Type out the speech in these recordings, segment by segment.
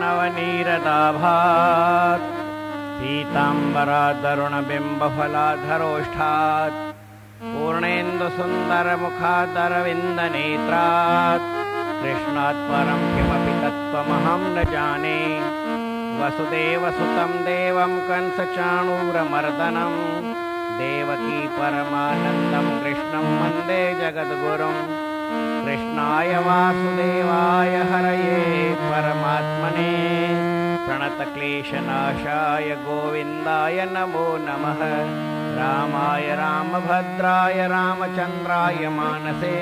नवनीरदाभात् पीताम्बरादरुणबिम्बफलाधरोष्ठात् पूर्णेन्दुसुन्दरमुखादरविन्दनेत्रात् कृष्णात् परं किमपि तत्त्वमहं न जाने। वसुदेवसुतं देवं कंसचाणूरमर्दनं देवकी परमानन्दं कृष्णं वन्दे जगद्गुरुं। कृष्णाय वासुदेवाय हरये परमात्मने प्रणतक्लेशनाशाय गोविन्दाय नमो नमः। रामाय रामभद्राय रामचन्द्राय मानसे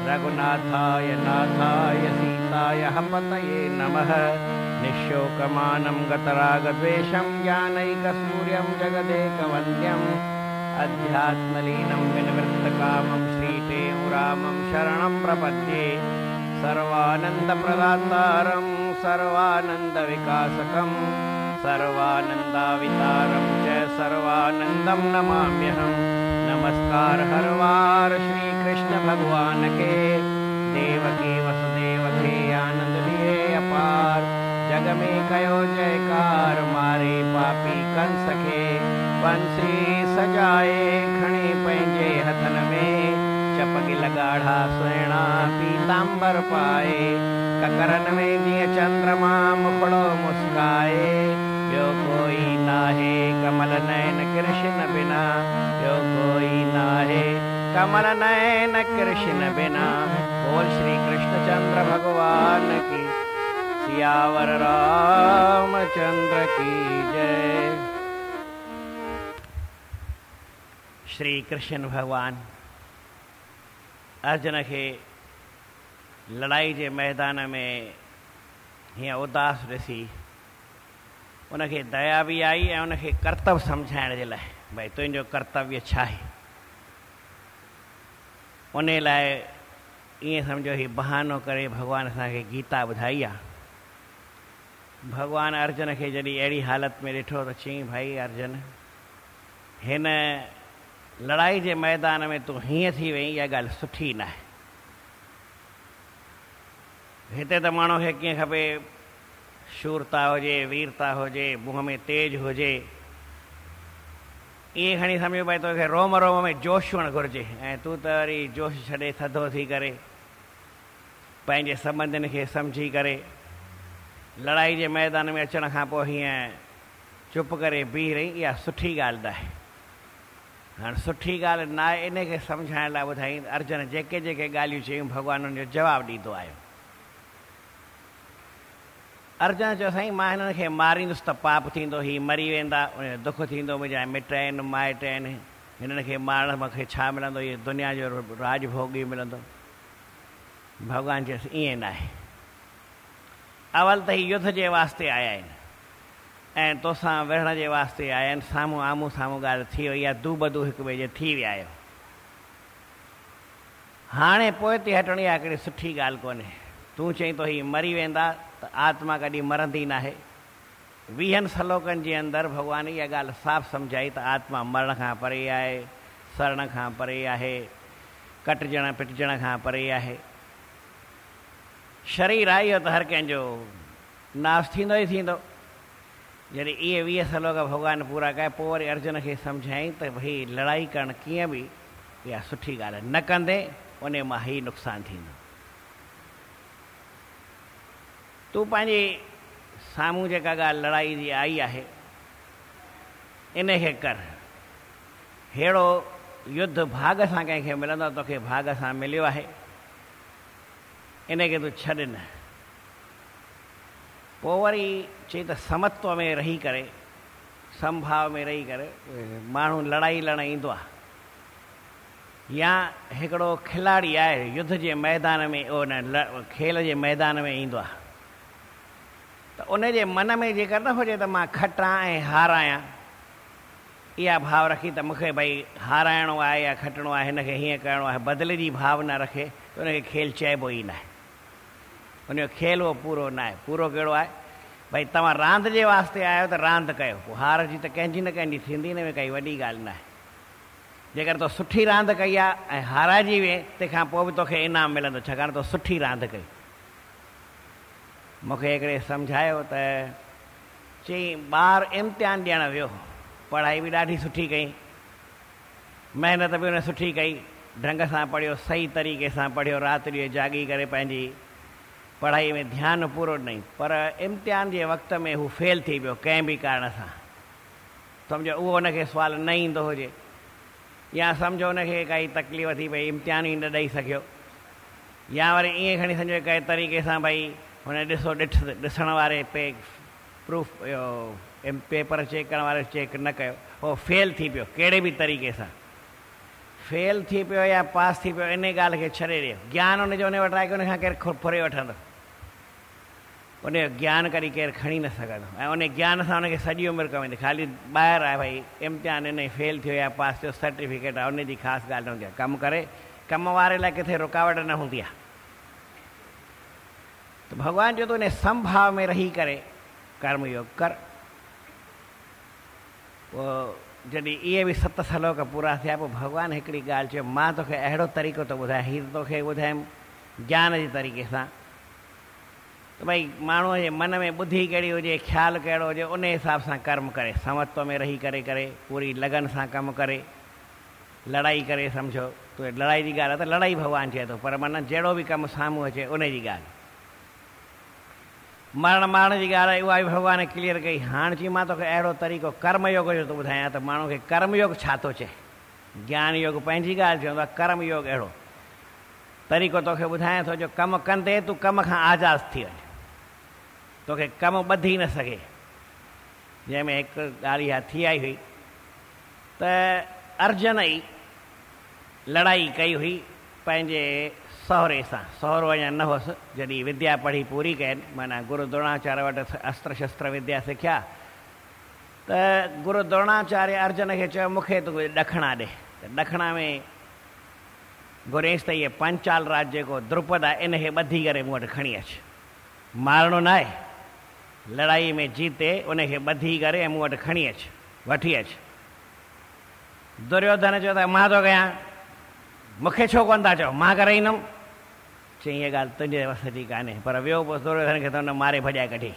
रघुनाथाय नाथाय सीताय पतये नमः। निःशोकमानं गतरागद्वेषं ज्ञानैकसूर्यं जगदेकवन्द्यम् अध्यात्मलीनं विनिवृत्तकामं श्रीतेमुरामं शरणं प्रपद्ये। सर्वानन्दप्रदातारं सर्वानन्दविकासकं सर्वानन्दावितारं च सर्वानन्दं नमाम्यहं। नमस्कार हर वार श्री कृष्ण भगवान के देवकी वसुदेव के आनंद लिए अपार। जग में कयो जयकार मारे पापी कंस के बंसी सजाए खणे पंहिंजे हथन में चपगिल गाढ़ा सुहिणा पीतांबर पाए। ककरन में जीअं चंद्रमा मुखड़ो मुस्काए ॿियो कोई नाहे कमल नयन कृष्ण बिना ॿियो कोई नाहे कमल नयन कृष्ण बिना। बोल श्री कृष्णचंद्र भगवान की सियावर रामचंद्र की जय। श्री कृष्ण भगवान अर्जुन के लड़ाई के मैदान में हीअं उदास ॾिसी उनखे दया भी आई ऐं उनखे कर्तव्य सम्झाइण जे लाइ भई तुंहिंजो कर्तव्य छा आहे। उन लाइ ईअं सम्झो ही बहानो करे भगवान असांखे गीता ॿुधाई आहे। भगवान अर्जुन खे जॾहिं अहिड़ी हालत में ॾिठो त चयईं भाई अर्जुन हिन लड़ाई जे मैदान में तूं हीअं थी वई इहा ॻाल्हि सुठी न आहे। हिते त माण्हू खे कीअं खपे शूरता हुजे वीरता हुजे मुंहं में तेज हुजे ईअं खणी सम्झो भई तोखे रोम रोम में जोश हुअणु घुरिजे ऐं तूं त वरी जोश छॾे थधो थी करे पंहिंजे संबंधियुनि खे सम्झी करे लड़ाई जे मैदान में अचण खां पोइ हीअं चुप करे बीह रही इहा सुठी ॻाल्हि न आहे। हाणे सुठी ॻाल्हि न आहे इन खे सम्झाइण लाइ ॿुधाई अर्जुन जेके जेके ॻाल्हियूं चयूं भॻवान उन जो जवाबु ॾींदो आयो। अर्जुन चयो साईं मां हिननि खे मारींदुसि त पाप थींदो ही मरी वेंदा उनजो दुख थींदो मुंहिंजा मिट आहिनि माइट आहिनि हिननि खे मारण मूंखे छा मिलंदो इहो दुनिया जो राजभोगी मिलंदो। भॻवान चयोसि ईअं न आहे। अवल त ही युद्ध जे वास्ते आया आहिनि ऐं तोसां विढ़ण जे वास्ते आया आहिनि। साम्हूं आम्हूं साम्हूं ॻाल्हि थी वई आहे दू बदू हिक ॿिए जे थी विया आहियो। हाणे पोइ ते हटणी आहे हिकिड़ी सुठी ॻाल्हि कोन्हे। तूं चईं तो ही मरी वेंदा त आत्मा कॾहिं मरंदी न आहे। 20 श्लोकनि जे अंदरि भॻवान इहा ॻाल्हि साफ़ सम्झाई त आत्मा मरण खां परे आहे सरण खां परे आहे कटजण पिटजण खां परे आहे। शरीर आहे इहो त हर कंहिंजो नाश थींदो ई थींदो। जॾहिं इहे 20 श्लोक भॻवान पूरा कया पोइ वरी अर्जुन खे सम्झाईं त भई लड़ाई करणु कीअं बि इहा सुठी ॻाल्हि आहे न कंदे उन मां ई नुक़सानु थींदो। तूं पंहिंजी साम्हूं जेका ॻाल्हि लड़ाई जी आई आहे इन खे कर। अहिड़ो युद्ध भाग सां कंहिंखे मिलंदो तोखे भाग सां मिलियो आहे इन खे तूं छॾ न। पोइ वरी चई त समत्व में रही करे संभाव में रही करे माण्हू लड़ाई लड़णु ईंदो आहे या हिकिड़ो खिलाड़ी आहे युद्ध जे मैदान में उन खेल जे मैदान में ईंदो आहे त उनजे मन में जेकर न हुजे त मां खटां ऐं हारायां इहा भाव रखी त मूंखे भई हाराइणो आहे या खटिणो आहे हिनखे हीअं करिणो आहे बदिले जी भाव न रखे त उनखे खेल चइबो ई न आहे। उनजो खेल उहो पूरो न आहे। पूरो कहिड़ो आहे भई तव्हां रांदि जे वास्ते आहियो त रांदि कयो पोइ हार जी त कंहिंजी न कंहिंजी थींदी न काई वॾी ॻाल्हि न आहे। जेकर तो सुठी रांदि कई आहे ऐं हाराइजी वे तंहिंखां पोइ बि तोखे इनाम मिलंदो छाकाणि तो सुठी रांदि कई। मूंखे हिकिड़े सम्झायो त चई ॿारु इम्तिहान ॾियणु वियो, पढ़ाई बि ॾाढी सुठी कई, महिनत बि हुन सुठी कई, ढंग सां पढ़ियो, सही तरीक़े सां पढ़ियो, राति ॾींहुं जागी करे पंहिंजी पढ़ाई में ध्यानु पूरो ॾिनई, पर इम्तिहान जे वक़्त में हू फेल थी पियो कंहिं बि कारण सां। सम्झो उहो हुनखे सुवालु न ईंदो हुजे, या सम्झो हुनखे काई तकलीफ़ थी पई, इम्तिहान ई न ॾेई सघियो, या वरी ईअं खणी सम्झो कंहिं तरीक़े सां भई हुन ॾिसण वारे प्रूफ पेपर चेक करण वारे चेक न कयो, उहो फेल थी पियो, कहिड़े बि तरीक़े सां फेल थी पियो या पास थी पियो, इन ॻाल्हि खे छॾे ॾियो। ज्ञान हुनजो हुन वटि आहे की हुनखां केरु फुरे वठंदो, उनजो ज्ञान कॾहिं केरु खणी न सघंदो, ऐं उन ज्ञान सां हुनखे सॼी उमिरि कमु ईंदी। ख़ाली ॿाहिरि आहे भई इम्तिहान इन फेल थियो या पास थियो, सर्टिफिकेट आहे, उनजी ख़ासि ॻाल्हि न हूंदी आहे। कमु करे, कम वारे लाइ किथे रुकावट न हूंदी आहे। त भॻवानु चयो त उन संभाव में रही करे कर्मयोग कर। पोइ जॾहिं इहे बि 7 सलोक पूरा थिया, पोइ भॻवानु हिकिड़ी ॻाल्हि चयो, मां तोखे अहिड़ो तरीक़ो थो ॿुधायां, हीअ तोखे ॿुधायमि ज्ञान जे तरीक़े सां, त भई माण्हूअ जे मन में ॿुधी कहिड़ी हुजे, ख़्यालु कहिड़ो हुजे, उन हिसाब सां कर्म करे, समत्व में रही करे पूरी लगन सां कमु करे, लड़ाई करे। सम्झो तो लड़ाई जी ॻाल्हि आहे त लड़ाई भॻवानु चए थो, पर माना जहिड़ो बि कमु साम्हूं अचे उन जी ॻाल्हि। मरण मारण जी ॻाल्हि आहे, उहा बि भॻवानु क्लियर कई। हाणे चई मां तोखे अहिड़ो तरीक़ो कर्मयोग जो थो ॿुधायां, त माण्हू खे कर्मयोग छा थो चए। ज्ञान योग पंहिंजी ॻाल्हि चवंदो आहे, कर्मयोग अहिड़ो तरीक़ो तोखे ॿुधायां थो जो कमु कंदे तूं कम खां आज़ादु थी वञे, तोखे कमु ॿधी न सघे। जंहिंमें हिकु ॻाल्हि इहा थी आई हुई त अर्जुन ई लड़ाई कई हुई पंहिंजे सहुरे सां, सहुरो अञा न हुअसि, जॾहिं विद्या पढ़ी पूरी कयनि, माना गुरु द्रोणाचार्य वटि अस्त्र शस्त्र विद्या सिखिया, त गुरु द्रोणाचार्य अर्जुन खे चयो मूंखे तूं ॾखिणा ॾे। त ॾखिणा में घुरेसि त इहे पंचाल राज जेको द्रुपद आहे इनखे ॿधी करे मूं वटि खणी अचु, मारणो न आहे, लड़ाई में जीते उनखे ॿधी करे ऐं मूं वटि खणी अचु, वठी अचु। दुर्योधन चयो त मां थो कयां, मूंखे छो कोन था चओ, मां करे ईंदुमि। चई हीअ ॻाल्हि तुंहिंजे वस जी कान्हे, पर वियो पोइ दुर्योधन खे त हुन मारे भॼाए कढी,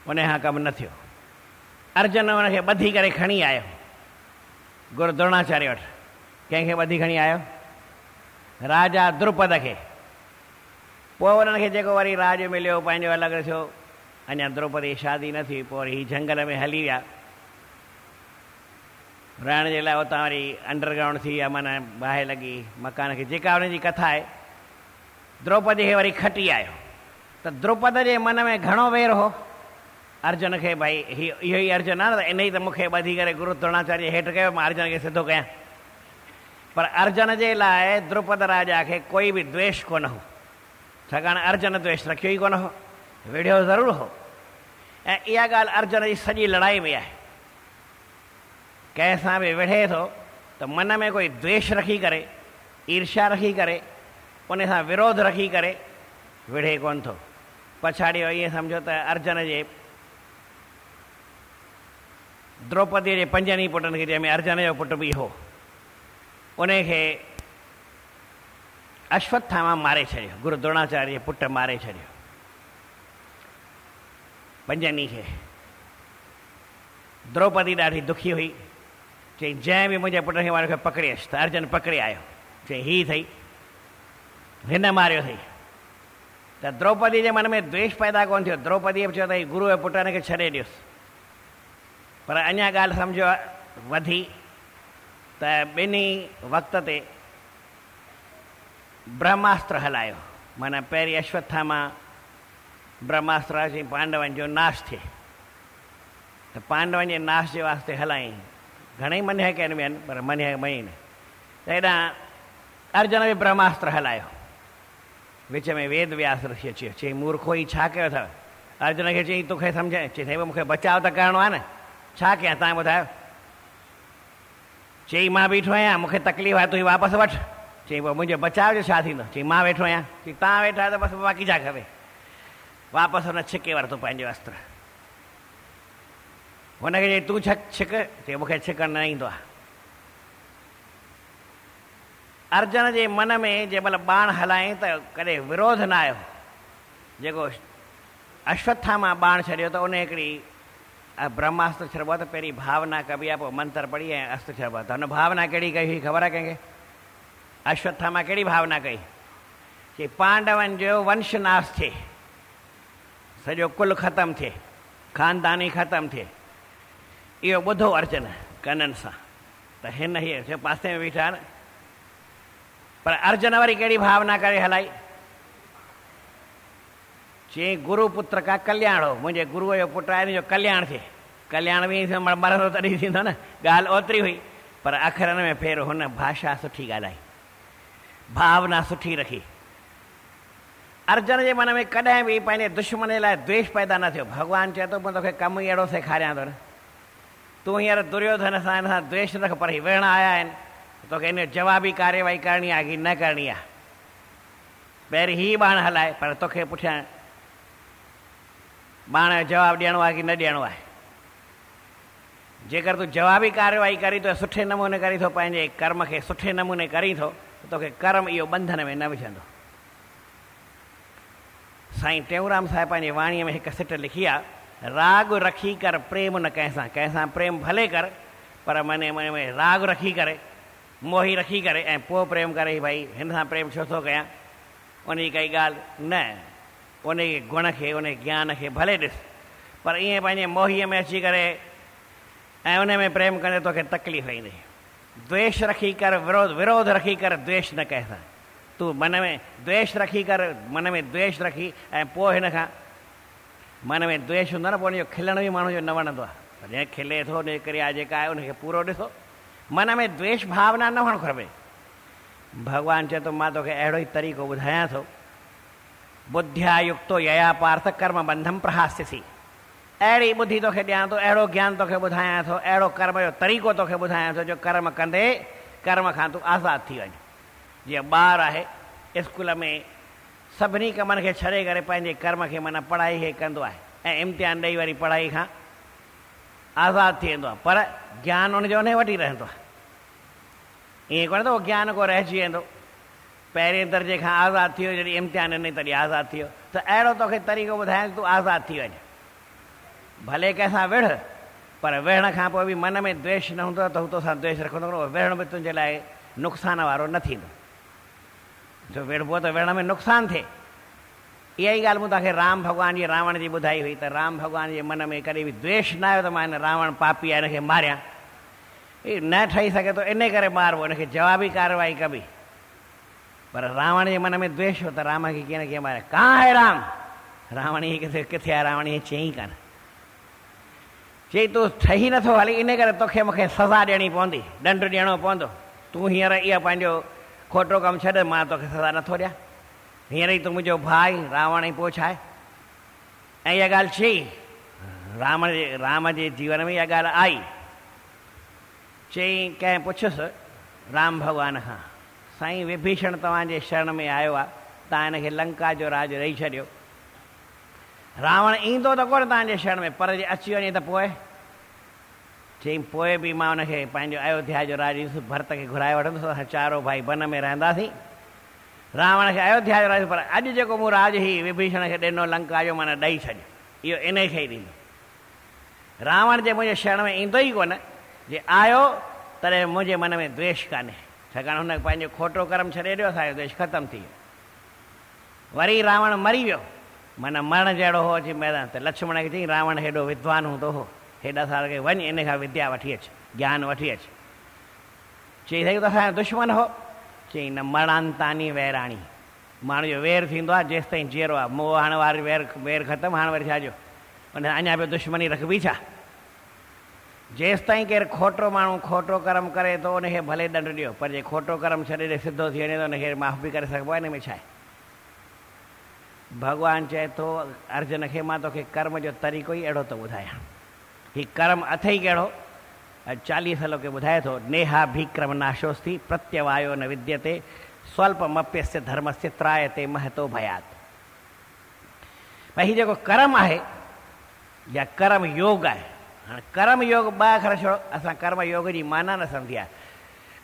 उन खां कमु न थियो। अर्जुन हुनखे ॿधी करे खणी आयो गुरु द्रोणाचार्य वटि। कंहिंखे ॿधी खणी आयो? राजा द्रुपद खे। पोइ उन्हनि खे जेको वरी राज मिलियो, पंहिंजो अलॻि थियो, अञा द्रौपदी जी शादी न थी, पोइ वरी हीअ झंगल में हली विया रहण जे लाइ। उतां वरी अंडरग्राउंड थी विया, माना बाहि लॻी मकान खे, जेका हुनजी कथा आहे। द्रौपदी खे वरी खटी आयो, त द्रुपद जे मन में घणो वेर हो अर्जुन खे, भई इहो ई अर्जुन आहे न, त इन ई त मूंखे ॿधी करे गुरु द्रोणाचार्य हेठि कयो, मां अर्जुन खे सिधो कयां। पर अर्जुन जे लाइ द्रुपद राजा खे कोई बि द्वेष कोन हो, छाकाणि अर्जुन द्वेष रखियो ई कोन हो, विढ़ियो ज़रूरु हो। ऐं इहा ॻाल्हि अर्जुन जी सॼी लड़ाई में आहे, कंहिंसां बि विढ़े थो त मन में कोई द्वेष रखी करे, ईर्ष्या रखी करे, उन सां विरोध रखी करे विढ़े कोन थो। पछाड़ियो ईअं सम्झो त अर्जुन जे द्रौपदीअ जे 5 पुटनि खे, जंहिंमें अर्जुन जो पुटु बि हो, उनखे अश्वत्थामा मारे छॾियो, गुरु द्रोणाचार्य जे पुटु मारे छॾियो 5 खे। द्रौपदी ॾाढी दुखी हुई, चई जंहिं बि मुंहिंजे पुट खे मारे खे पकड़े अचु। त अर्जुन पकड़े आयो, चई हीअ अथई, हिन मारियो अथई। त द्रौपदी जे मन में द्वेष पैदा कोन थियो। द्रौपदीअ बि चयो त गुरू जे पुट खे छॾे ॾियोसि। पर अञा ॻाल्हि सम्झो वधी त ॿिन्ही वक़्त ते ब्रह्मास्त्र हलायो, माना पहिरीं अश्वत्थामा ब्रह्मास्त्र अची पांडवनि जो नाश थिए, त पांडवनि जे नाश जे वास्ते हलाई। घणेई मञिया कनि ॿियनि, पर मञिया मई न। त हेॾां अर्जुन बि ब्रह्मास्त्र हलायो, विच में वेद व्यास ऋषि अची वियो, चई मूर्खो ई छा कयो अथव? अर्जुन खे चई तोखे सम्झाए, चई साईं मूंखे बचाव त करिणो आहे न, छा कयां तव्हां ॿुधायो? चई मां बीठो आहियां, मूंखे तकलीफ़ आहे, तूं वापसि वठि। चई पोइ मुंहिंजो बचाव जो छा थींदो? चई मां वेठो आहियां। चई तव्हां वेठा आहियो त बसि बाक़ी छा खपे? वापसि हुन छिके वरितो पंहिंजो अस्त्र। हुनखे चई तूं छिक। चई मूंखे छिकणु न ईंदो आहे। अर्जुन जे मन में जंहिं महिल बाण हलायईं त कॾहिं विरोध न आयो, जेको अश्वत्थामा बाण छॾियो त उन हिकिड़ी ब्रह्मास्त्र छॾिबो आहे त पहिरीं भावना कबी आहे, पोइ मंत्र पढ़ी ऐं अस्त्र छॾिबो आहे। त हुन भावना कहिड़ी कई हुई ख़बर आहे कंहिंखे? अश्वत्थामा कहिड़ी भावना कई कि पांडवनि जो वंश नाश थिए, सॼो कुल ख़तमु थिए, ख़ानदानी ख़तमु थिए। इहो ॿुधो अर्जुन कननि सां, त हिन हीअ पासे में बीठा आहिनि। पर अर्जुन वरी कहिड़ी भावना करे हलाई? चई गुरु पुत्र का कल्याण हो, मुंहिंजे गुरूअ जो पुटु आहे, हिन जो कल्याण थिए। कल्याण बि मरंदो तॾहिं थींदो न, ॻाल्हि ओतिरी हुई, पर अखरनि में फेर हुन भाषा सुठी ॻाल्हाई, भावना सुठी रखी। अर्जुन जे मन में कॾहिं बि पंहिंजे दुश्मन जे लाइ द्वेष पैदा न थियो। भॻवानु चए थो मां तोखे कमु ई अहिड़ो सेखारियां थो न, तूं हींअर दुर्योधन सां हिन सां द्वेष न रख, पर विढ़ण आया आहिनि, तोखे हिन जवाबी कार्यवाही करणी आहे की न करणी आहे। पहिरीं हीअ बाण हलाए, पर तोखे पुठियां बाण जो जवाबु ॾियणो आहे की न ॾियणो आहे। जेकर तूं जवाबी कार्यवाही करी थो, सुठे नमूने करी थो, पंहिंजे कर्म खे सुठे नमूने करी थो, त तोखे कर्म इहो बंधन में न विझंदो। साईं टेऊंराम साहिब पंहिंजे वाणीअ में हिकु सिट लिखी आहे, राग रखी कर प्रेम न कंहिंसां, कंहिंसां प्रेम भले कर, पर मन में राग रखी करे, मोही रखी करे, ऐं पोइ प्रेम करे भई हिन सां प्रेम छो थो कयां, उन जी काई ॻाल्हि न। उन गुण खे, उन ज्ञान खे भले ॾिस, पर ईअं पंहिंजे मोहीअ में अची करे ऐं उन में प्रेम कंदे तोखे तकलीफ़ ईंदी। द्वेष रखी कर विरोध रखी कर द्वेष न कंहिंसां। तूं मन में द्वेष रखी कर, मन में द्वेष रखी ऐं पोइ हिन खां मन में द्वेष हूंदो न, पोइ उनजो खिलण बि माण्हू जो न वणंदो आहे। पर जंहिं खिले थो, उन क्रिया जेका आहे उनखे पूरो ॾिसो। मन में द्वेष भावना न हुअणु खपे। भॻवानु चए थो मां तोखे अहिड़ो ई तरीक़ो ॿुधायां थो, बुद्धिया युक्तो यया पार्थ कर्म बंधम प्रहास्यसि। अहिड़ी ॿुधी तोखे ॾियां थो, अहिड़ो ज्ञान तोखे ॿुधायां थो, अहिड़ो कर्म जो तरीक़ो तोखे ॿुधायां थो, जो कर्म कंदे कर्म खां तूं आज़ादु थी वञे। जीअं ॿारु आहे स्कूल में सभिनी कमनि खे छॾे करे पंहिंजे कर्म खे माना पढ़ाई खे कंदो आहे, ऐं इम्तिहान ॾेई वरी पढ़ाई खां आज़ादु थी वेंदो आहे, पर ज्ञान उनजो उन वटि ई रहंदो आहे। ईअं कोन्हे त उहो ज्ञान को रहिजी वेंदो, पहिरें दर्जे खां आज़ादु थी वियो, जॾहिं इम्तिहान ॾिनई तॾहिं आज़ादु थी वियो। त अहिड़ो तोखे तरीक़ो ॿुधायां तूं आज़ादु थी वञे। भले कंहिंसां विढ़, पर विढ़ण खां पोइ बि मन में द्वेष न हूंदो त हू तोसां द्वेष रखंदो, विढ़ण बि तुंहिंजे लाइ नुक़सान वारो न थींदो। जो विढ़बो त विढ़ण में नुक़सानु थिए। इहा ई ॻाल्हि मूं तव्हांखे राम भॻवान जी रावण जी ॿुधाई हुई, त राम भॻवान जे मन में कॾहिं बि द्वेष न आयो त मां हिन रावण पापी आहे, हिनखे मारियां। ही न ठही सघे थो, इन करे मारबो, हिनखे जवाबी कार्यवाही कबी। पर रावण जे मन में द्वेष हो त राम खे कीअं न कीअं मारे। कहाँ है राम? रावण ई किथे आहे? रावण ईअं चयईं कान, चई तूं ठही नथो हली, इन करे तोखे मूंखे सज़ा ॾियणी पवंदी, ॾंड ॾियणो पवंदो। तूं हींअर इहा पंहिंजो खोटो कमु छॾ, मां तोखे सज़ा नथो ॾियां। हींअर ई तूं मुंहिंजो भाई रावण ई पोइ छा आहे? ऐं इहा ॻाल्हि चई, राम जे जीवन में इहा ॻाल्हि आई। चई कंहिं पुछियुसि राम भॻवान खां, साईं विभीषण तव्हांजे शरण में आयो आहे, तव्हां हिनखे लंका जो राज ॾेई छॾियो, रावण ईंदो त कोन तव्हांजे शरण में, पर जे अची वञे त पोइ? चई पोइ बि मां हुनखे पंहिंजो अयोध्या जो राज भरत खे घुराए वठंदुसि, असां चारो भाई वन में रहंदासीं, रावण खे अयोध्या जो राज। पर अॼु जेको मूं राज ई विभीषण खे ॾिनो लंका जो, माना ॾेई छॾियो, इहो इन खे ई ॾींदो। रावण जे मुंहिंजे शरण में ईंदो ई कोन, जे आयो तॾहिं मुंहिंजे मन में द्वेष कान्हे, छाकाणि हुन पंहिंजो खोटो कर्म छॾे ॾियो, असांजो द्वेष ख़तमु थी वियो। वरी रावण मरी वियो, माना मरण जहिड़ो हो अची मैदान ते। लक्ष्मण खे चई रावण हेॾो विद्वान हूंदो हो, हेॾा साल खे वञ, इन खां विद्या वठी अचु, ज्ञान वठी अचु। चई सही त असांजो दुश्मन हो? चई न मरणांतानी वैराणी, माण्हू जो वेर थींदो आहे जेसि ताईं जीअरो आहे, मोह हाणे वारी वेर ख़तमु, हाणे वरी छाजो उन अञा बि दुश्मनी रखबी छा? जेसि ताईं केरु खोटो माण्हू खोटो कर्म करे थो उनखे भले ॾंड ॾियो, पर जे खोटो कर्म छॾे ॾे सिधो थी वञे त उनखे माफ़ बि करे सघिबो आहे। हिन में छा आहे? भॻवानु चए थो अर्जुन खे मां तोखे कर्म जो तरीक़ो ई अहिड़ो थो ॿुधायां। हीउ कर्म अथई कहिड़ो? 40 श्लोक ॿुधाए थो, नेहा भीक्रम नाशोस्ति प्रत्यवायो न विद्यते स्वल्पमप्यस्य धर्मस्य त्रायते महतो भयात्। भई हीउ जेको कर्म आहे या कर्म योग आहे, हाणे कर्म योग ॿ अखर छो, असां कर्म योग जी माना न सम्झी आहे।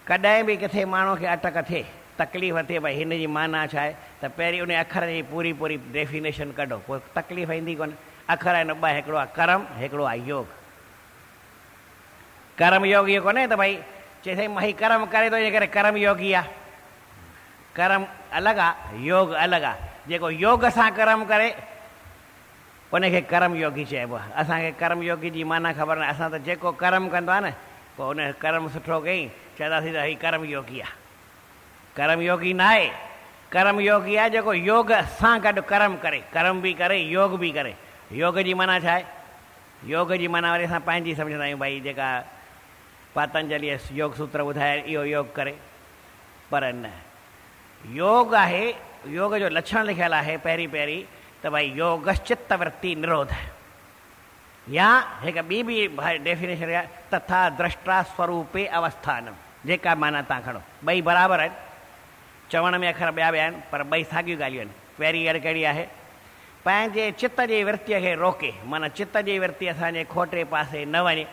कॾहिं बि किथे माण्हू खे अटक थिए त तकलीफ़ थिए भई हिन जी माना छा आहे त पहिरीं उन अखर जी पूरी पूरी डेफिनेशन कढो, पोइ तकलीफ़ ईंदी कोन्हे। अखर आहिनि ॿ, हिकिड़ो आहे कर्म, हिकिड़ो आहे योग। कर्म योग इहो कोन्हे त भई चए साईं मां ही कर्म करे थो इन करे कर्म योगी आहे। कर्म अलॻि आहे, योग अलॻि आहे। जेको योग सां कर्म करे उनखे कर्म योगी चइबो आहे। असांखे कर्म योगी जी माना ख़बर न आहे। असां त जेको कर्म कंदो आहे न, पोइ उन कर्म सुठो कयईं चवंदासीं त हीउ कर्म योगी आहे। कर्म योगी न आहे, कर्म योगी आहे जेको योग सां गॾु कर्म करे, कर्म बि करे योग बि करे। योग जी माना छा आहे? योग जी माना वरी असां पंहिंजी सम्झंदा आहियूं, भई जेका पतंजलीअ योग सूत्र ॿुधाए इहो योग करे, पर न। योग आहे, योग जो लक्षण लिखियलु आहे पहिरीं पहिरीं त भई योगश्चित्त वृत्ति निरोध, या हिकु ॿी बि डेफिनेशन आहे तथा द्रष्टा स्वरूपे अवस्थानम। जेका माना तव्हां खणो, ॿई बराबरि आहिनि, चवण में अखर ॿिया ॿिया आहिनि पर ॿई साॻियूं ॻाल्हियूं आहिनि। पहिरीं ॻाल्हि कहिड़ी आहे? पंहिंजे चित्त जी वृत्तीअ खे रोके, माना चित्त जी वृत्ति असांजे खोटे पासे न वञे,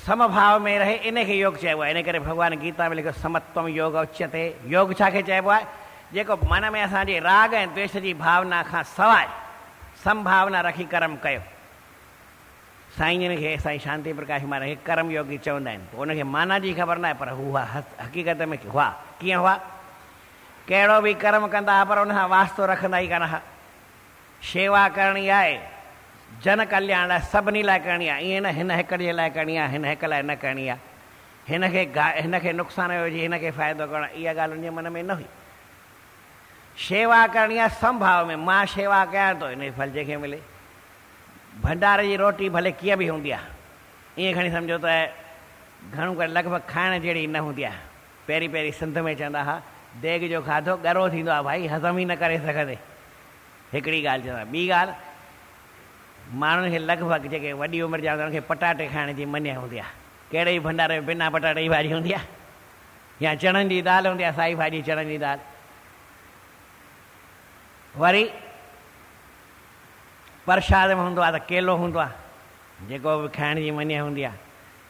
समभाव में रहे, इनखे योग चइबो आहे। इन करे भॻवानु गीता में लिखियो समत्वम योग उच्यते। योग छाखे चइबो आहे? जेको मन में असांजे राग ऐं द्वेष जी भावना खां सवाइ संभावना रखी कर्म कयो। साईं जन खे साईं शांति प्रकाश महाराज खे कर्म योगी चवंदा आहिनि। पोइ उनखे माना जी ख़बर न आहे, पर हुआ हक़ीक़त में हुआ। कीअं हुआ? कहिड़ो बि कर्म कंदा हुआ पर उन सां वास्तो रखंदा ई कान हुआ। शेवा करणी आहे, जन कल्याण लाइ, सभिनी लाइ करणी आहे। ईअं न हिन हिक जे लाइ करणी आहे, हिन हिक लाइ न करणी आहे, हिनखे नुक़सानु हुजे हिनखे फ़ाइदो करणो आहे, इहा ॻाल्हि उनजे मन में न हुई। शेवा करणी आहे संभाव में, मां शेवा कयां थो, इन फल जंहिंखे मिले। भंडारे जी रोटी भले कीअं बि हूंदी आहे, ईअं खणी सम्झो त घणो करे लॻभॻि खाइण जहिड़ी न हूंदी आहे। पहिरीं पहिरीं सिंध में चवंदा हुआ देग जो खाधो ॻरो थींदो आहे, भाई हज़म ई न करे सघंदे। हिकिड़ी ॻाल्हि चवंदा। ॿी ॻाल्हि, माण्हुनि खे लॻभॻि जेके वॾी उमिरि जा हूंदा उन्हनि खे पटाटे खाइण जी मञा हूंदी आहे। कहिड़े बि भंडारे में बिना पटाटे जी भाॼी हूंदी आहे, या चणनि जी दाल हूंदी आहे, साई भाॼी चणनि जी दाल। वरी प्रसाद में हूंदो आहे त केलो हूंदो आहे, जेको बि खाइण जी मञा हूंदी आहे।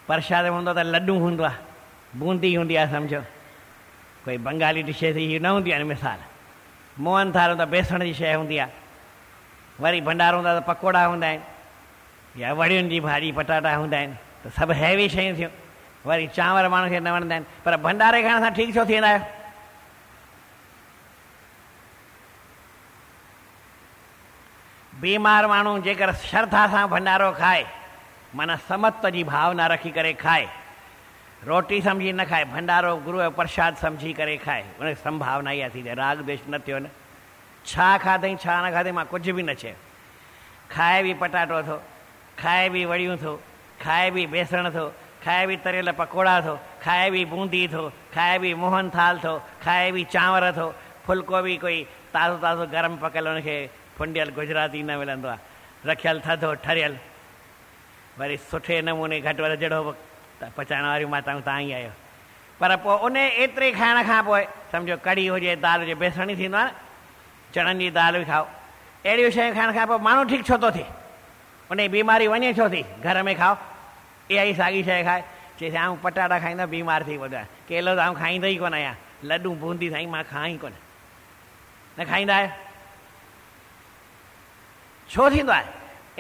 प्रसाद में हूंदो त लॾूं हूंदो आहे, बूंदी हूंदी आहे, सम्झो कोई बंगाली डिशेस इहे न हूंदियूं आहिनि। मिसाल मोहन थाल त बेसण जी शइ हूंदी आहे। वरी भंडारो हूंदो आहे त पकोड़ा हूंदा आहिनि, या वड़ियुनि जी भाॼी पटाटा हूंदा आहिनि, त सभु हैवी शयूं थियूं। वरी चांवर माण्हू खे न वणंदा आहिनि, पर भंडारे खाइण सां ठीकु छो थी वेंदा आहियो? बीमार माण्हू जेकर श्रद्धा सां भंडारो खाए, माना समत्व जी भावना रखी करे खाए, रोटी सम्झी न खाए, भंडारो गुरू जो प्रसाद सम्झी करे खाए, उन संभावना इहा थी राग द्वेष न थियो न। छा खाधई छा न खाधई मां कुझु बि न चयो। खाए बि पटाटो थो, खाए बि वड़ियूं थो, खाए बि बेसण थो, खाए बि तरियल पकोड़ा थो, खाए बि बूंदी थो, खाए बि मोहन थाल थो, खाए बि चांवर थो, फुल्को बि कोई ताज़ो ताज़ो गरम पकल हुनखे फुंडियल गुजराती न मिलंदो आहे, रखियल थधो ठरियल। वरी सुठे नमूने घटि वधि जहिड़ो पचाइण वारियूं माताऊं तव्हां ई आहियो। पर पोइ उन एतिरे खाइण खां पोइ सम्झो कढ़ी हुजे, दाल हुजे, बेसण ई थींदो आहे न, चणनि जी दाल बि खाओ, अहिड़ियूं शयूं खाइण खां पोइ माण्हू ठीकु छो थो थिए? उन जी बीमारी वञे छो थी? घर में खाओ इहा ई साॻी शइ खाए, चए आऊं पटाटा खाईंदा बीमार थी वेंदो आहे, केलो त आऊं खाईंदो ई कोन आहियां, लॾूं बूंदी साईं मां खां ई कोन। न खाईंदा आहियो? छो थींदो आहे?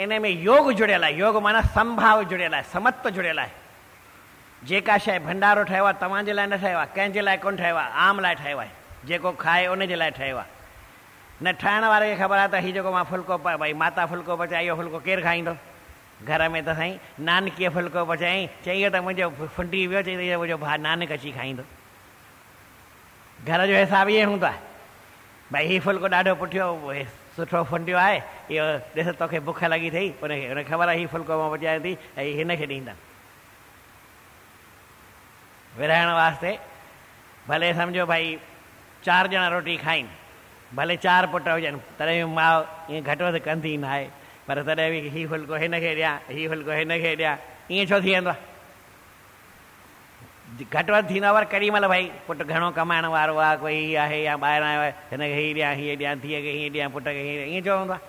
इन में योग जुड़ियल आहे। योग माना संभाव जुड़ियल आहे, समत्व जुड़ियल आहे। जेका शइ भंडारो ठहियो आहे तव्हांजे लाइ न ठहियो आहे, कंहिंजे लाइ कोन ठहियो आहे, आम लाइ ठहियो आहे। जेको खाए उनजे लाइ ठहियो आहे। न ठाहिण वारे खे ख़बर आहे त हीउ जेको मां फुल्को भई माता फुल्को पचाए, इहो फुल्को केरु खाईंदो? घर में त साईं नानकीअ फुल्को पचाई, चई त मुंहिंजो फुंडी वियो, चई त मुंहिंजो भाउ नानक अची खाईंदो। घर जो हिसाबु इहे हूंदो आहे, भई हीउ फुल्को ॾाढो पुठियो सुठो फुंडियो आहे, इहो ॾिस तोखे बुख लॻी अथई, उनखे ख़बर आहे हीउ फुल्को मां पचायां थी ऐं हिनखे ॾींदा विराइण वास्ते। भले सम्झो भई 4 ॼणा रोटी खाइनि, भले 4 पुट हुजनि, तॾहिं बि माउ ईअं घटि वधि कंदी न आहे, पर तॾहिं बि हीउ फुल्को हिनखे ॾियां, हीउ फुल्को हिनखे ॾियां, ईअं छो थी वेंदो आहे? घटि वधि थींदो आहे। पर केॾी महिल भई पुटु घणो कमाइण वारो आहे, कोई हीअ आहे या ॿाहिरां आयो आहे, हिनखे हीअ ॾियां, हीअ ॾियां, धीअ खे हीअं ॾियां, पुट खे हीअं, ईअं छो हूंदो आहे?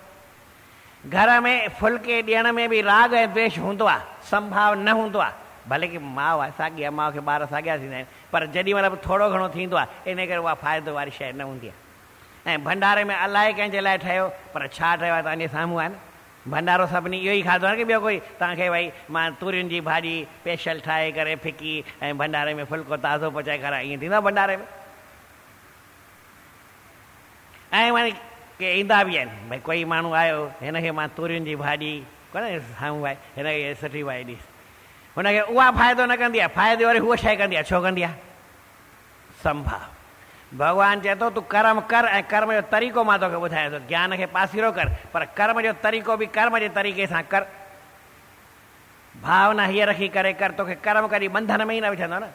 घर में फुल्के ॾियण में बि राग ऐं द्वेष हूंदो आहे, संभाव न हूंदो आहे। भले की माउ आहे साॻी आहे, माउ खे ॿार साॻिया थींदा आहिनि, पर जेॾी महिल बि थोरो घणो थींदो आहे इन करे उहा फ़ाइदो वारी शइ न हूंदी आहे। ऐं भंडारे में अलाए कंहिंजे लाइ ठहियो, पर छा ठहियो आहे तव्हांजे साम्हूं आहे न। भंडारो सभिनी इहो ई खाधो आहे की ॿियो कोई तव्हांखे भई मां तूरियुनि जी भाॼी स्पेशल ठाहे करे फिकी ऐं भंडारे में फुल्को ताज़ो पचाए खाराए, ईअं थींदो आहे भंडारे में। ऐं वरी के ईंदा बि आहिनि, भई कोई माण्हू आयो हिनखे मां तूरियुनि जी भाॼी कोन साम्हूं आहे, हिनखे सुठी भाई ॾिस, हुनखे उहा फ़ाइदो न कंदी आहे, फ़ाइदे वारी उहा शइ कंदी आहे। छो कंदी आहे? संभाव। भॻवानु चए थो तूं कर्म कर ऐं कर्म जो तरीक़ो मां तोखे ॿुधायां थो, ज्ञान खे पासीरो कर पर कर्म जो तरीक़ो बि कर्म जे तरीक़े सां कर। भावना हीअ रखी करे कर, तोखे कर्म कॾहिं बंधन में ई न विझंदो न।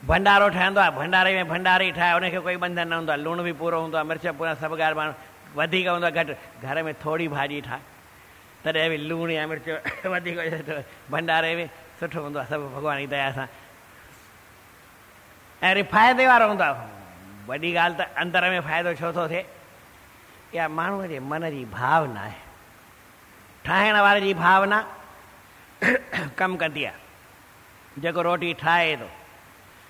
भंडारो ठहंदो आहे, भंडारे में भंडारी ठाहे, उनखे कोई बंधन न हूंदो आहे, लूण बि पूरो हूंदो आहे, मिर्च पूरा, सभु ॻाल्हि माण्हू वधीक हूंदो आहे घटि, घर में थोरी भाॼी ठाहे तॾहिं बि लूणु या मिर्च वधीक भंडारे में सुठो हूंदो आहे, सभु भॻवान जी दया सां। ऐं वरी फ़ाइदे वारो हूंदो आहे। वॾी ॻाल्हि त अंदर में फ़ाइदो छो थो थिए, इहा माण्हूअ जे मन जी भावना आहे। ठाहिण वारे जी भावना कमु कंदी आहे। जेको रोटी ठाहे थो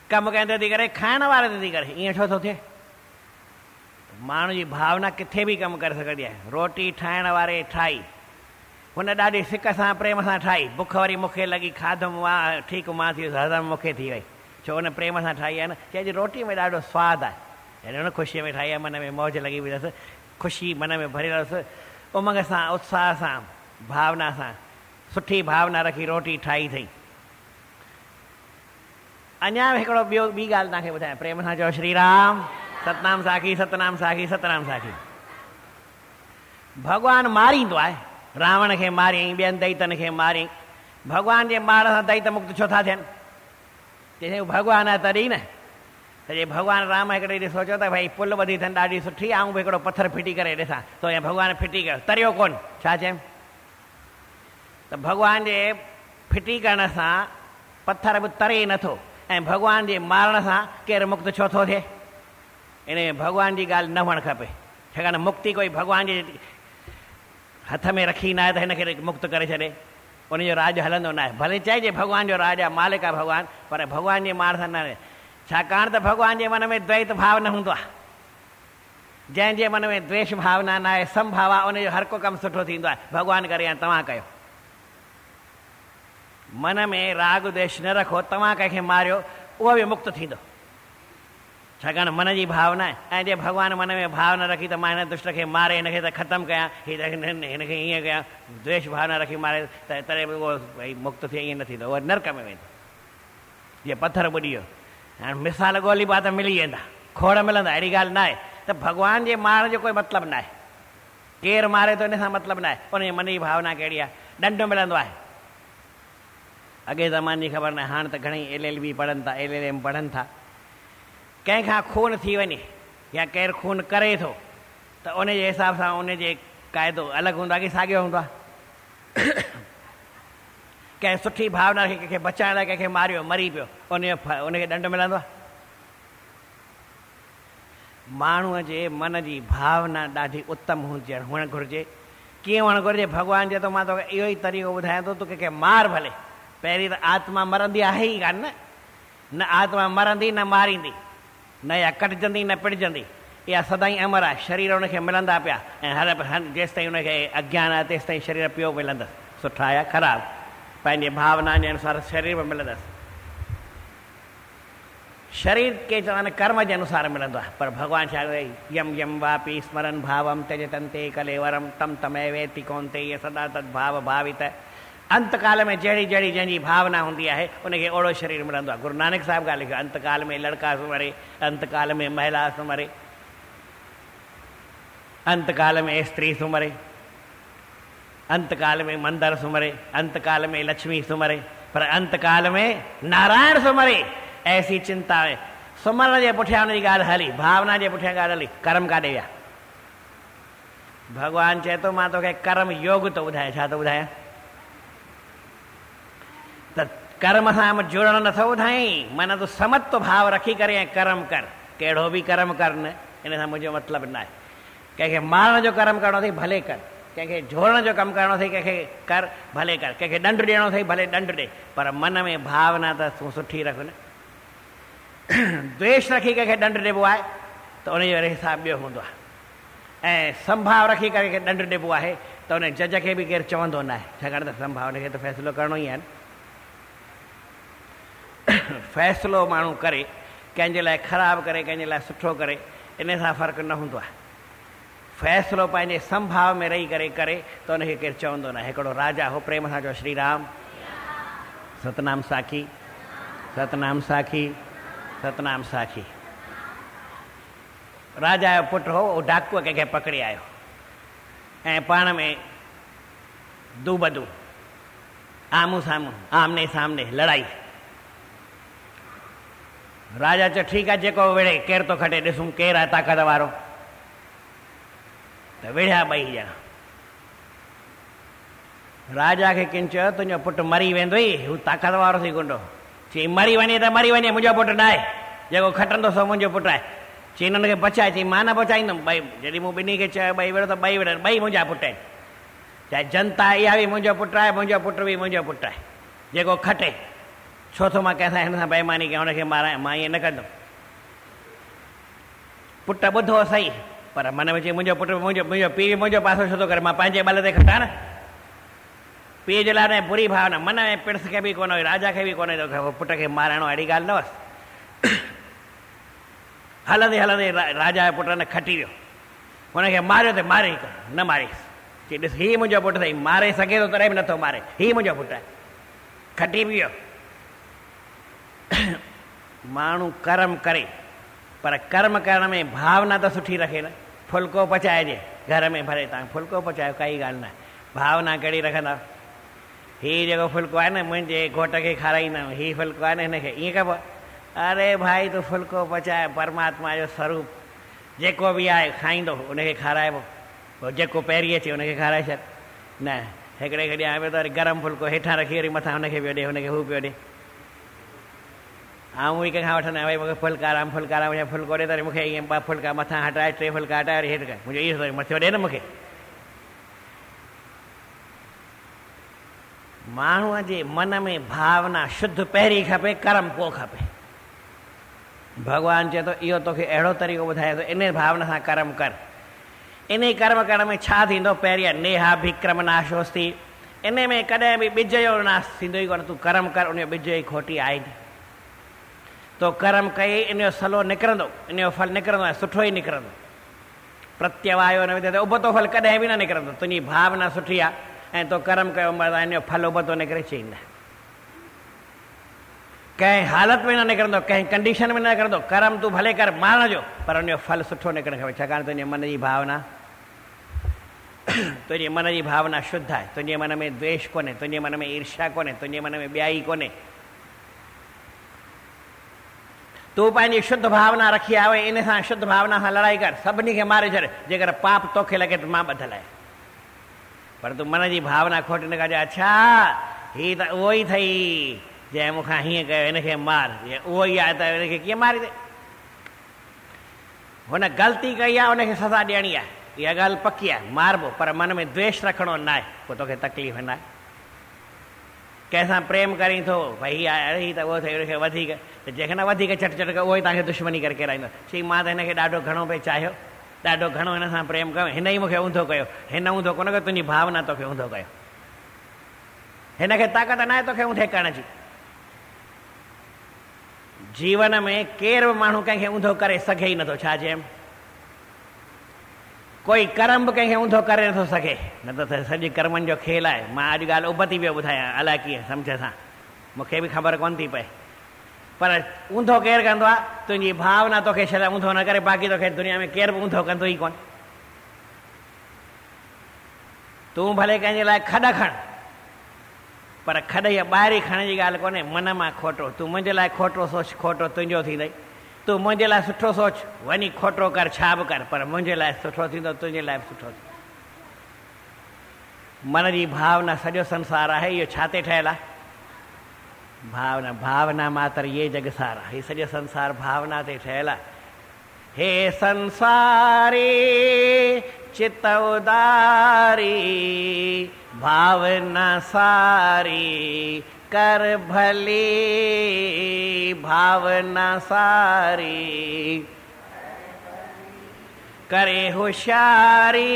कमु कंदे थी करे, खाइण वारे ते थी करे, ईअं छो थो थिए? माण्हू जी भावना किथे बि कमु करे सघंदी आहे। रोटी ठाहिण वारे ठाही, हुन ॾाढी सिक सां प्रेम सां ठाही, बुख वरी मूंखे लॻी, खाधुमि मां ठीकु, मां थी वियुसि, हज़म मूंखे थी वई, छो हुन प्रेम सां ठाही आहे न। चइजे रोटी में ॾाढो सवादु आहे, यानी हुन ख़ुशीअ में ठाही आहे, मन में मौज लॻी वई अथसि, ख़ुशी मन में भरियल हुअसि, उमंग सां, उत्साह सां, भावना सां, सुठी भावना रखी रोटी ठाही अथई। अञा हिकिड़ो ॿी ॻाल्हि तव्हांखे ॿुधायां, प्रेम सां चओ श्री राम, सतनाम साखी, सतनाम साखी, सतनाम साखी। भॻवानु मारींदो आहे, रावण खे मारियईं, ॿियनि दैतनि खे मारियईं, भॻवान जे मार सां दैत मुक्त छो था थियनि? चई भॻवानु आहे तॾहिं न। त जे भॻवानु राम हिकिड़े ॾींहुं सोचियो त भई पुल ॿधी अथनि ॾाढी सुठी, ऐं बि हिकिड़ो पथर फिटी करे ॾिसां, त ईअं भॻवानु फिटी कयो, तरियो कोन, छा चयमि? त भॻवान जे फिटी करण सां पथर बि तरे नथो, ऐं भॻवान जे मारण सां केरु मुक्त छो थो थिए? इन भॻवान जी ॻाल्हि न हुअणु खपे, छाकाणि मुक्ति कोई भॻवान जे हथ में रखी न आहे त हिनखे मुक्त करे छॾे, उनजो राज हलंदो न आहे। भले चइजे भॻवान जो राज आहे, मालिक आहे भॻवानु, पर भॻवान जे मार सां न, छाकाणि त भॻवान जे मन में द्वैत भाव न हूंदो आहे। जंहिंजे मन में द्वेष भावना न आहे, संभाव आहे, उनजो हर को कमु सुठो थींदो आहे। भॻवानु करे या तव्हां कयो, मन में राग द्वेष न रखो, तव्हां कंहिंखे मारियो उहो बि मुक्त थींदो, छाकाणि मन जी भावना आहे। ऐं जे भॻवानु मन में भाव न रखी त मां हिन दुष्ट खे मारे, हिनखे त ख़तमु कयां, हिनखे हीअं कयां, द्वेष भावना रखी मारे, त तॾहिं बि उहो भई मुक्त थिए, ईअं न थींदो, उहो नरक में वेंदो। जीअं पथर ॿुॾी वियो, हाणे मिसाल ॻोल्ही पा त मिली वेंदा, खोड़ मिलंदा, अहिड़ी ॻाल्हि न आहे। त भॻवान जे मारण जो कोई मतिलबु न आहे, केरु मारे थो इन सां मतिलबु न आहे, उनजी मन जी भावना कहिड़ी आहे। ॾंड मिलंदो आहे, अॻे ज़माने जी ख़बर न आहे, हाणे त घणेई LLB पढ़नि था, LLM पढ़नि था। कंहिंखां खून थी वञे या केरु खून करे थो त उनजे हिसाब सां उनजे क़ाइदो अलॻि हूंदो आहे कि साॻियो हूंदो आहे? कंहिं सुठी भावना खे कंहिंखे बचाइण लाइ कंहिंखे मारियो, मरी पियो, उनखे ॾंड मिलंदो आहे? माण्हूअ जे मन जी भावना ॾाढी उत्तम हुअणु घुरिजे। कीअं हुअणु घुरिजे? भॻवानु चए थो मां तोखे इहो ई तरीक़ो ॿुधायां थो, तूं कंहिंखे मार भले, पहिरीं त आत्मा मरंदी आहे ई कान न, आत्मा मरंदी न मारींदी, न या कटिजंदी न पिड़जंदी, इहा सदाईं अमर आहे। शरीर हुनखे मिलंदा पिया, ऐं हर जेसि ताईं हुनखे अज्ञान आहे तेसि ताईं शरीर पियो मिलंदसि, सुठा या ख़राबु, पंहिंजे भावना जे अनुसार शरीर बि मिलंदसि। शरीर के चवनि कर्म जे अनुसार मिलंदो आहे, पर भॻवानु छा यम यम वापी स्मरन भावम त्यज तंते कलेवरम तम तमेवेति कौन्ते सदा तद्भाव भावित। अंतकाल में जहिड़ी जहिड़ी जंहिंजी भावना हूंदी आहे उनखे ओड़ो शरीर मिलंदो आहे। गुरु नानक साहिब ॻाल्हि लिखियो, अंतकाल में लड़का सुमरे, अंतकाल में महिला सुमरे, अंतकाल में स्त्री सुमरे, अंतकाल में मंदर सुमरे, अंतकाल में लक्ष्मी सुमरे, पर अंतकाल में नारायण सुमरे। ऐसी चिंता है, सुमरण जे पुठियां हुनजी ॻाल्हि हली, भावना जे पुठियां ॻाल्हि हली, कर्म काॾे विया? भॻवानु चए थो मां तोखे कर्म योग थो ॿुधायां। छा थो ॿुधायां? त कर्म सां जुड़णु नथो ॿुधायईं, माना तूं समत्व भाव रखी करे ऐं कर्म कर, कहिड़ो बि कर्म कर न, इन सां मुंहिंजो मतिलबु न आहे। कंहिंखे मारण जो कर्म करिणो अथई भले कर, कंहिंखे जोड़ण जो कमु करिणो अथई, कंहिंखे कर भले कर, कंहिंखे ॾंडु ॾियणो अथई भले ॾंडु ॾे, पर मन में भावना त तूं सुठी रख न। द्वेष रखी कंहिंखे ॾंडु ॾिबो आहे त उनजो वरी हिसाबु ॿियो हूंदो आहे, ऐं संभाव रखी करे कंहिंखे ॾंडु ॾिबो आहे त उन जज खे बि केरु चवंदो न आहे, छाकाणि त संभाव हुनखे त फ़ैसिलो करिणो ई आहे न। फ़ैसिलो माण्हू करे कंहिंजे लाइ ख़राबु करे कंहिंजे लाइ सुठो करे, इन सां फ़र्क़ु न हूंदो आहे। फ़ैसिलो पंहिंजे संभाव में रही करे करे त उनखे केरु चवंदो न। हिकिड़ो राजा हो, प्रेम सां चयो श्री राम, सतनाम साखी, सतनाम साखी, सतनाम साखी। राजा जो पुटु हो, उहो डाकूअ कंहिंखे पकड़े आयो ऐं पाण में दू बदू, आम्हूं साम्हूं, आमने सामने लड़ाई। राजा चयो ठीकु आहे, जेको विढ़े, केरु थो खटे, ॾिसूं केरु आहे ताक़त वारो। त विढ़िया ॿई ॼणा। राजा खे किन चयो तुंहिंजो पुटु मरी वेंदो ई, हू ताक़त वारो थी गुंडो। चई मरी वञे त मरी वञे, मुंहिंजो पुटु न आहे, जेको खटंदो सो मुंहिंजो पुटु आहे। चई हिननि खे बचाए, चई मां न बचाईंदुमि। ॿई जॾहिं मूं ॿिन्ही खे चयो ॿई विढ़ो त ॿई विढ़नि, ॿई मुंहिंजा पुट आहिनि। चाहे जनता इहा बि मुंहिंजो पुटु आहे, मुंहिंजो पुटु बि मुंहिंजो पुटु आहे। जेको खटे, छो थो मां कंहिंसां हिन सां बेईमानी कयां, हुनखे मारायां, मां ईअं न कंदुमि। पुटु ॿुधो सही, पर मन में चई मुंहिंजो पुटु, मुंहिंजो पीउ बि मुंहिंजो पासो छो थो करे, मां पंहिंजे बल ते खटां न। पीउ जे लाइ बुरी भावना मन में पिड़स खे बि कोन हुई, राजा खे बि कोन हुई, पुट खे मारणो अहिड़ी ॻाल्हि न हुअसि। हलंदे हलंदे राजा जो पुटु न खटी वियो, हुनखे मारियो त मारे न मारियसि। चई ॾिस हीउ मुंहिंजो पुटु अथई, मारे सघे थो तॾहिं बि नथो मारे, हीउ मुंहिंजो पुटु आहे। खटी बि वियो। माण्हू कर्म करे, पर कर्म करण में भावना त सुठी रखे न। फुल्को पचाइजे घर में, भले तव्हां फुल्को पचायो, काई ॻाल्हि न आहे, भावना कहिड़ी रखंदा। हीउ जेको फुल्को आहे न मुंहिंजे घोट खे खाराईंदुमि, हीउ फुल्को आहे न हिनखे, ईअं कबो। अरे भाई तूं फुल्को पचाए, परमात्मा जो स्वरूप जेको बि आहे खाईंदो, उनखे खाराइबो। पोइ जेको पहिरीं अचे उनखे खाराए छॾ। न हिकिड़े खे ॾियां पियो त वरी गरम फुल्को हेठां रखी वरी मथां हुनखे पियो ॾे, हुनखे हू पियो ॾे। ऐं उहे कंहिंखां वठंदा भई मूंखे फुल्काराम फुल्काराम, फुल्को ॾे त वरी मूंखे ईअं ॿ फुल्का मथां हटाए, 3 फुल्का हटाए वरी हेठि कयो, मुंहिंजो इहो मथियो ॾे न मूंखे। माण्हूअ जे मन में भावना शुद्ध पहिरीं खपे, कर्म पोइ खपे। भॻवानु चए थो इहो तोखे अहिड़ो तरीक़ो ॿुधाए थो, इन भावना सां कर्म कर। इन कर्म करण में छा थींदो, पहिरियां नेहा विक्रम नाशोस्ती, इन में कॾहिं बि ॿिज जो नाश थींदो ई कोन। तूं कर्म कर, उन जो ॿिज जी खोटी आहे न। तो कर्म कई, इन जो सलो निकिरंदो, इन जो फल निकिरंदो ऐं सुठो ई निकिरंदो। प्रत्यवायो न विधे त उबतो फल कॾहिं बि न निकिरंदो। तुंहिंजी भावना सुठी आहे ऐं तो कर्म कयो, इन जो फल उबतो निकिरे, चई न, कंहिं हालत में न निकिरंदो, कंहिं कंडीशन में न निकिरंदो। कर्म तूं भले कर मारण जो, पर उन जो फल सुठो निकिरणु खपे, छाकाणि तुंहिंजे मन जी भावना, तुंहिंजे मन जी भावना शुद्ध आहे। तुंहिंजे मन में द्वेष कोन्हे, तुंहिंजे मन में ईर्ष्या कोन्हे, तुंहिंजे मन में ॿियाई कोन्हे। तूं पंहिंजी शुद्ध भावना रखी आहे, इन सां शुद्ध भावना सां लड़ाई कर, सभिनी खे मारे छॾ। जेकर पाप तोखे लॻे त मां ॿधल आहियां, पर तूं मन जी भावना खोटी न कजे। अच्छा हीउ त उहो ई अथई जंहिं मूंखां हीअं कयो, हिनखे मार, उहो ई आहे त हिनखे कीअं मारी दे। हुन ग़लती कई आहे, हुनखे सज़ा ॾियणी आहे, इहा ॻाल्हि पकी आहे, मारबो, पर मन में द्वेष रखिणो न आहे, पोइ तोखे तकलीफ़ न आहे। कंहिंसां प्रेम करीं थो, भई हीअ आहे, अरे हीअ त उहो थिए, हुनखे वधीक, त जंहिंखे न वधीक चट चट कयो, उहो ई तव्हांखे दुश्मनी करे किराईंदो। चई मां त हिनखे ॾाढो घणो पिए चाहियो, ॾाढो घणो हिन सां प्रेम कयो, हिन ई मूंखे ऊंधो कयो। हिन ऊंधो कोन कयो, तुंहिंजी भावना तोखे ऊंधो कयो। हिनखे ताक़त न आहे तोखे ऊंधे करण जी। जीवन में केरु बि माण्हू कंहिंखे ऊंधो करे सघे ई नथो। छा चयमि, कोई कर्म बि कंहिंखे ऊंधो करे नथो सघे, न त सॼी कर्मनि जो खेल आहे। मां अॼु ॻाल्हि उबती पियो ॿुधायां, अलाए कीअं सम्झ सां, मूंखे बि ख़बर कोन थी पए, पर ऊंधो केरु कंदो आहे, तुंहिंजी भावना तोखे छॾ ऊंधो न करे, बाक़ी तोखे दुनिया में केरु बि ऊंधो कंदो ई कोन। तूं भले कंहिंजे लाइ खॾ खण, पर खॾ इहा ॿाहिरीं खणण जी ॻाल्हि कोन्हे, मन मां खोटो। तूं मुंहिंजे लाइ खोटो सोच, खोटो तुंहिंजो थींदई। तूं मुंहिंजे लाइ सुठो सोच, वञी खोटो कर, छा बि कर, पर मुंहिंजे लाइ सुठो थींदो, तुंहिंजे लाइ बि सुठो थींदो। मन जी भावना सॼो संसार आहे। इहो छा ते ठहियलु आहे, भावना। भावना मात्र ये जग सारा, हीउ सॼो संसार भावना ते ठहियलु आहे। हे संसारी चित उदारी भावना सारी कर भली भावना सारी करे होशियारी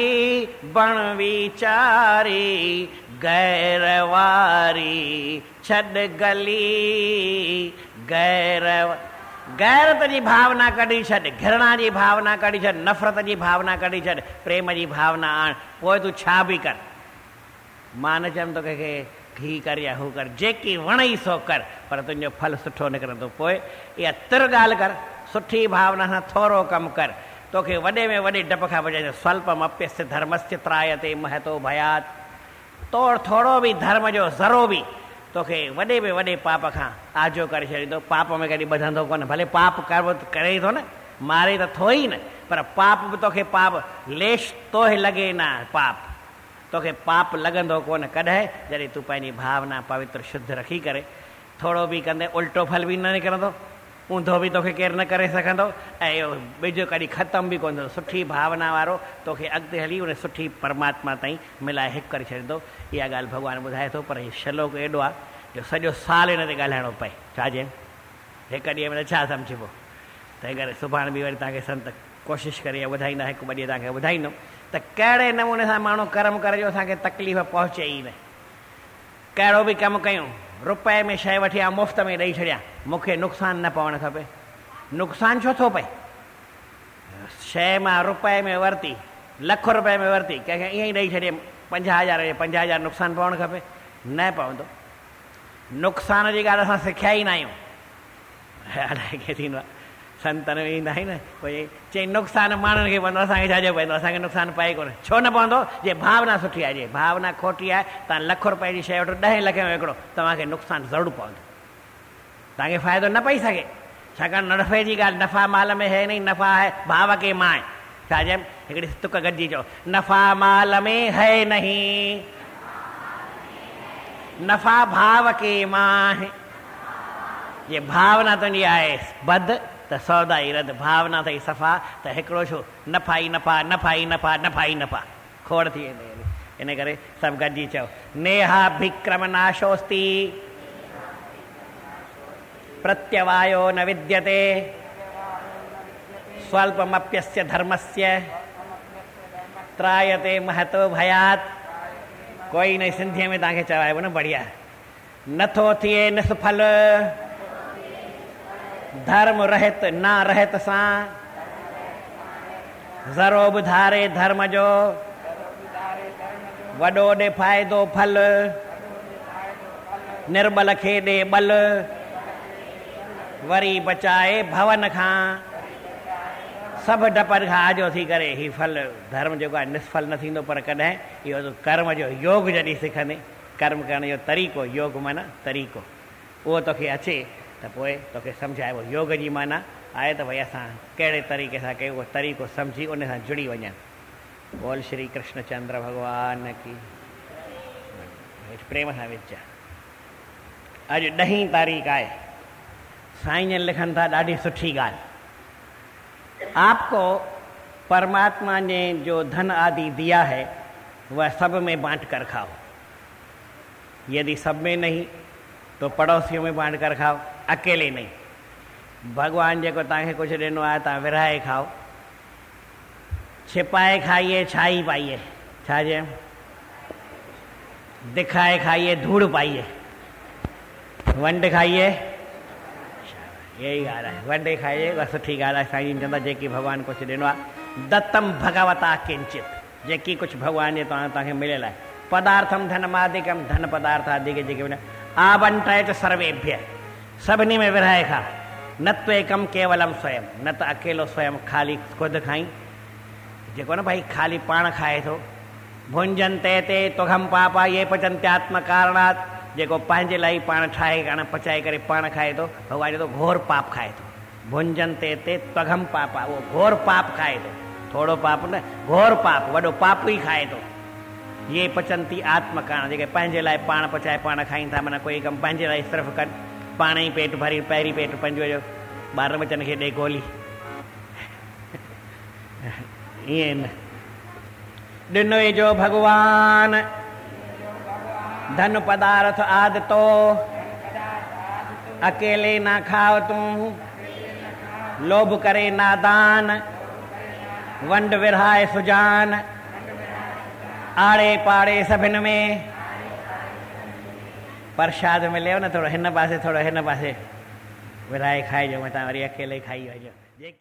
बण विचारी गैरवारी छॾ गली गैरत जी भावना कढी छॾ घृणा जी भावना कढी छॾ नफ़रत जी भावना कढी छॾ प्रेम जी भावना आण पोइ तूं छा बि कर मां न चयमि तोखे ही कर या हू कर जेकी वणई सो कर पर तुंहिंजो फल सुठो निकिरंदो पोइ इहा तिर ॻाल्हि कर सुठी भावना सां थोरो कमु कर तोखे वॾे में वॾे डप खां बचाईंदो स्वल्पम अप्यस्य धर्मस्य त्रायते महतो भयात तोड़ थोरो बि धर्म जो ज़रो बि तोखे वॾे में वॾे पाप खां आजो करे छॾींदो पाप में कॾहिं ॿधंदो कोन भले पाप करे थो न मारे त थो ई न पर पाप बि तोखे पाप लेश तोहे लॻे न पाप तोखे पाप लॻंदो कोन कॾहिं जॾहिं तूं पंहिंजी भावना पवित्र शुद्ध रखी करे थोरो बि कंदे उल्टो फल बि न निकिरंदो ऊंधो बि तोखे केरु न करे सघंदो ऐं इहो ॿिजो कॾहिं ख़तमु बि कोन थींदो सुठी भावना वारो तोखे अॻिते हली उन सुठी परमात्मा ताईं मिलाए हिकु करे छॾींदो इहा ॻाल्हि भॻवानु ॿुधाए थो पर हीउ श्लोक एॾो आहे जो सॼो साल हिन ते ॻाल्हाइणो पए छा चए हिकु ॾींहं में त छा सम्झिबो तंहिं करे सुभाणे बि वरी तव्हांखे संत कोशिशि करे ॿुधाईंदा हिकु ॿ ॾींहं तव्हांखे ॿुधाईंदुमि त कहिड़े नमूने सां माण्हू कर्म करे जो असांखे तकलीफ़ पहुचे ई न कहिड़ो बि कमु कयूं रुपए में शइ वठी आ मुफ़्त में ॾेई छॾियां मूंखे नुक़सानु न पवणु खपे नुक़सानु छो थो पए शइ मां रुपए में वरिती लख रुपए में वरिती कंहिंखे ईअं ई ॾेई छॾियमि 50,000 नुक़सानु पवणु खपे न पवंदो नुक़सान जी ॻाल्हि असां सिखिया ई न आहियूं अलाए कीअं थींदो आहे संतन में ईंदा आहिनि पोइ चई नुक़सानु माण्हुनि खे पवंदो असांखे छाजो पवंदो असांखे नुक़सानु पए कोन छो न पवंदो जे भावना सुठी आहे जे भावना खोटी आहे तव्हां लख रुपए जी शइ वठो 10 लख में विकिणो तव्हांखे नुक़सानु ज़रूरु पवंदो तव्हांखे फ़ाइदो न पई सघे छाकाणि नफ़े जी ॻाल्हि नफ़ा माल में है नहीं नफ़ा है भाव के मां छा चयमि हिकिड़ी तुक गॾिजी चओ नफ़ा माल में है नहीं नफ़ा भाव के मां जे भावना तुंहिंजी आहे बद त सौदा ई रद भावना अथई सफ़ा त हिकिड़ो छो नफ़ा ई नफ़ा नफ़ा ई नफ़ा नफ़ा ई नफ़ा खोड़ थी वेंदी इन करे सभु गॾिजी चओ नेहा विक्रम नाशोस्ति प्रत्यवायो न विद्यते स्वल्पमप्यस्य धर्मस्य त्रायते महतो भयात कोई न सिंधीअ में तव्हांखे चवाइबो न बढ़िया नथो थिए निसफल धर्म रहित ना रहित सां ज़रो ॿुधारे धर्म जो वॾो ॾे फ़ाइदो फल निर्बल खे ॾे बल वरी बचाए भवन खां सभु डपनि खां आजो थी करे हीउ फल धर्म जेको आहे निष्फल न थींदो पर कॾहिं इहो कर्म जो योग जॾहिं सिखंदे कर्म करण जो तरीक़ो योग माना तरीक़ो उहो तोखे अचे त पोइ तोखे सम्झाइबो योग जी माना आहे त भई असां कहिड़े तरीक़े सां कयूं उहो तरीक़ो सम्झी उन सां जुड़ी वञनि बोल श्री कृष्णचंद्र भॻवान की प्रेम सां विच अॼु 10 तारीख़ आहे साईं जन लिखनि था ॾाढी सुठी ॻाल्हि आपको परमात्मा ने जो धन आदि दिया है वह सब में बांट कर खाओ यदि सब में नहीं तो पड़ोसियों में बांट कर खाओ अकेले नहीं भगवान जेको तव्हांखे कुझु ॾिनो आहे तव्हां विरहाए खाओ छिपाए खाइए छाई पाइए छा चए दिखाए खाइए धूड़ पाइए वंड खाइए यही ॻाल्हि आहे वंडे खाइए उहा सुठी ॻाल्हि आहे साईं चवंदा जेकी भॻवानु कुझु ॾिनो आहे दत्तम भगवता किंचित जेकी कुझु भॻवान जे तव्हांखे मिलियल आहे पदार्थम धनमादिकम धन पदार्थादिक जेके आवंटयत सर्वेभ्य सभिनी में विरहाए खा न त्वेकम केवलम स्वयं न त अकेलो स्वयं ख़ाली ख़ुदि खाई जेको न भाई ख़ाली पाण खाए थो भुंजन ते तुघम पापा ये पचंत्यात्म कारणात जेको पंहिंजे लाइ पाण ठाहे पचाए करे पाण खाए थो भॻवान चए थो घोर पाप खाए थो भुंजन ते त्वघम पापा उहो घोर पाप खाए थो थोरो पाप न घोर पाप वॾो पाप ई खाए थो ये पचंती आत्म कारण जेके पंहिंजे लाइ पाण पचाए पाण खाइनि था माना कोई कमु पंहिंजे लाइ सिर्फ़ु कनि पाण ई पेट भरी पहिरीं पेट पंहिंजो जो ॿार बचनि खे ॾे गोली ईअं न ॾिनोई जो भगवान धन पदार्थ आदि तो अकेले ना खाओ तू लोभ करे नादान वंड विरहाए सुजान आड़े पाड़े सभिन में प्रसाद मिले न थोड़ो हिन पासे थोड़ो हिन पासे विराए खाइजो मथां वरी अकेले खाई वञो।